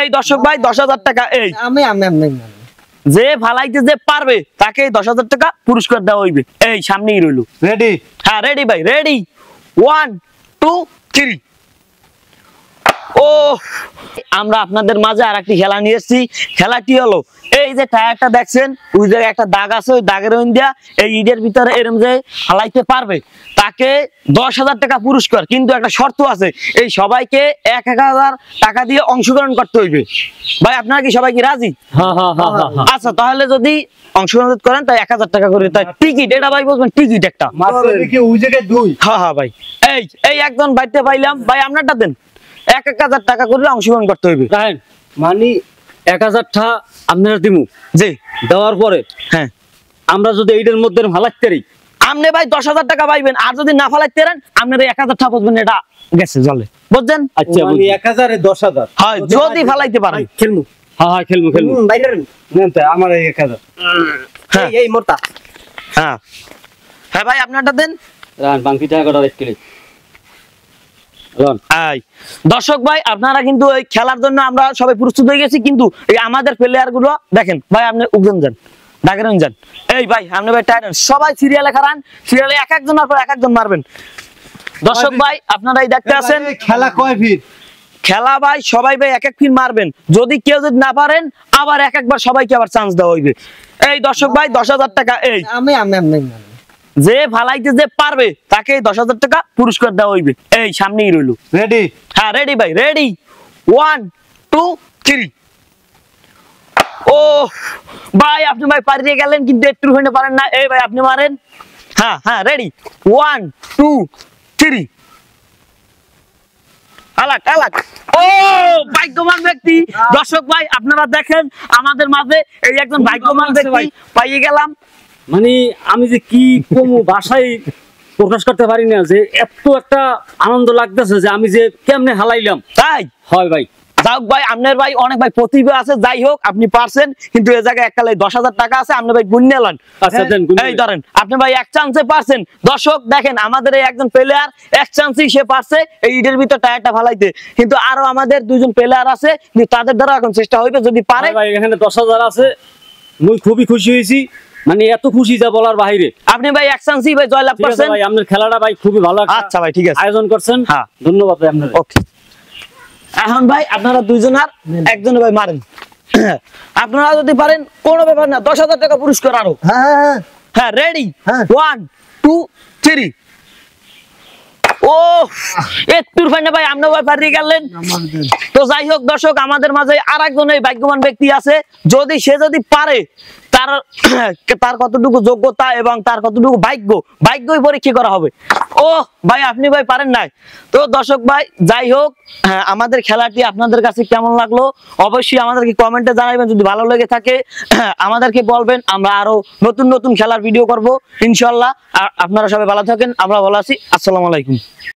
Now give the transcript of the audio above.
এই দর্শক ভাই 10,000 টাকা। এই আমি যে ফালাইতে যে পারবে তাকে 10,000 টাকা পুরস্কার দেওয়া হইবে। এই সামনেই রইলো। রেডি? হ্যাঁ রেডি ভাই, রেডি 1 2 3। ও আমরা আপনাদের মাঝে আরেকটি খেলা নিয়ে এসেছি। খেলাটি হলো এই যে টায়ারটা দেখছেন, ওই জায়গায় একটা দাগ আছে, ওই দাগের ইন্ডিয়া এই ইটের ভিতরে এরম যে হালাইতে পারবে তাকে 10,000 টাকা পুরস্কার। কিন্তু একটা শর্ত আছে, এই সবাইকে 1,000 টাকা দিয়ে অংশগ্রহণ করতে হইবে। ভাই আপনারা কি সবাই কি রাজি? আচ্ছা তাহলে যদি অংশগ্রহণ করেন তাই 1,000 টাকা করে তাই টিকিট। এটা ভাই বলবেন টিকিট একটা। ওই জায়গায় 2। হ্যাঁ ভাই। এই একজন বাইতে পাইলাম ভাই, আপনারটা দেন। 1,000 টাকা করে অংশগ্রহণ করতে হইবে। মানে 1,000 টাকা আপনারা দিমু, জি দেওয়ার পরে হ্যাঁ আমরা যদি এইটার মধ্যে ফালাইতে পারি আপনি ভাই 10,000 টাকা পাইবেন, আর যদি না ফালাইতে পারেন আপনারা 1,000 টাকা পাবেন। এটা গেছে জলে, বুঝছেন? আচ্ছা মানে 1,000 এ 10,000 হয় যদি ফালাইতে পারেন। খেলমু। হ্যাঁ খেলমু বাইরে নেন তো আমার 1,000। এই মোরতা। হ্যাঁ হ্যাঁ ভাই আপনারটা দেন। রান বাকি টাকা কটা রাখলি রান। দর্শক ভাই আপনারা কিন্তু এই খেলার জন্য আমরা সবাই প্রস্তুত হয়ে গেছি, কিন্তু এই আমাদের প্লেয়ার গুলো দেখেন ভাই, আপনি উগন যান, ডাকেন যান। এই ভাই আপনি ভাই টাইটান সবাই সিরিয়ালে খারান, সিরিয়ালে এক একজনের পর এক একজন মারবেন। দর্শক ভাই আপনারা এই দেখতে আছেন খেলা কয় ফিট? খেলা ভাই সবাই ভাই এক এক ফিট মারবেন, যদি কেউ যদি না পারেন আবার এক একবার সবাইকে আবার চান্স দেওয়া হইবে। এই দর্শক ভাই 10,000 টাকা। এই আমি যে ফালাইতে যে পারবে তাকে 10,000 টাকা পুরস্কার দেওয়া হইবে। এই সামনেই রইলো। রেডি? হ্যাঁ রেডি ভাই, রেডি 1 2 3। ও ভাই আপনি ভাই পারিয়ে গেলেন, কিন্তু একটু হইতে পারেন না। এই ভাই আপনি মারেন। হ্যাঁ হ্যাঁ রেডি 1 2 3। আলাক আলাক। ও ভাগ্যবান ব্যক্তি। দর্শক ভাই আপনারা দেখেন আমাদের মাঝে এই একজন ভাগ্যবান ব্যক্তি পাইয়ে গেলাম। মানে আমি যে কি কমু ভাষায় প্রকাশ করতে পারি না, যে এত একটা আনন্দ লাগতেছে যে আমি যে কেমনে হালাইলাম। তাই হয় ভাই। যাক ভাই আপনার ভাই অনেক ভাই প্রতিভা আছে, যাই হোক আপনি পারছেন, কিন্তু এই জায়গায় একটা 10,000 টাকা আছে, আপনি ভাই গুণ নিলেন। আচ্ছা দেন। এই ধরেন আপনি ভাই এক চান্সে পারছেন। দর্শক দেখেন আমাদের এই একজন প্লেয়ার এক চান্সেই সে পারছে এই ইটের ভিতর টায়ারটা ফালাইতে, কিন্তু আরো আমাদের দুইজন প্লেয়ার আছে, কিন্তু তাদের দ্বারা এখন চেষ্টা হইবে যদি পারে। ভাই এখানে 10,000 আছে, মুই খুবই খুশি হয়েছি, মানে এত খুশি যা বলার বাইরে। আপনি ভাই এক চান্সেই ভাই জয়লাভ করছেন। ভাই আপনার খেলাটা ভাই খুবই ভালো। আচ্ছা ভাই ঠিক আছে, আয়োজন করছেন। হ্যাঁ ধন্যবাদ ভাই আপনার। ওকে এখন ভাই আপনারা দুইজন আর একজনে ভাই মারেন। আপনারা যদি পারেন কোনো ব্যাপার না, 10,000 টাকা পুরস্কার আরো। হ্যাঁ হ্যাঁ রেডি হ্যাঁ। 1 2 3। ও একটুর ফাইনা ভাই আমরা ভাই পারিয়ে গেলেন। তো যাই হোক দর্শক আমাদের মাঝে আর একজন এই ভাগ্যবান ব্যক্তি আছে, যদি সে যদি পারে তার কতটুকু যোগ্যতা এবং তার কতটুকু ভাগ্যই পরীক্ষা করা হবে। ও ভাই আপনি ভাই পারেন নাই। তো দর্শক ভাই যাই হোক আমাদের খেলাটি আপনাদের কাছে কেমন লাগলো অবশ্যই আমাদেরকে কমেন্টে জানাবেন। যদি ভালো লেগে থাকে আমাদেরকে বলবেন, আমরা আরো নতুন নতুন খেলার ভিডিও করব ইনশাআল্লাহ। আর আপনারা সবাই ভালো থাকেন, আমরা ভালো আছি। আসসালামু আলাইকুম।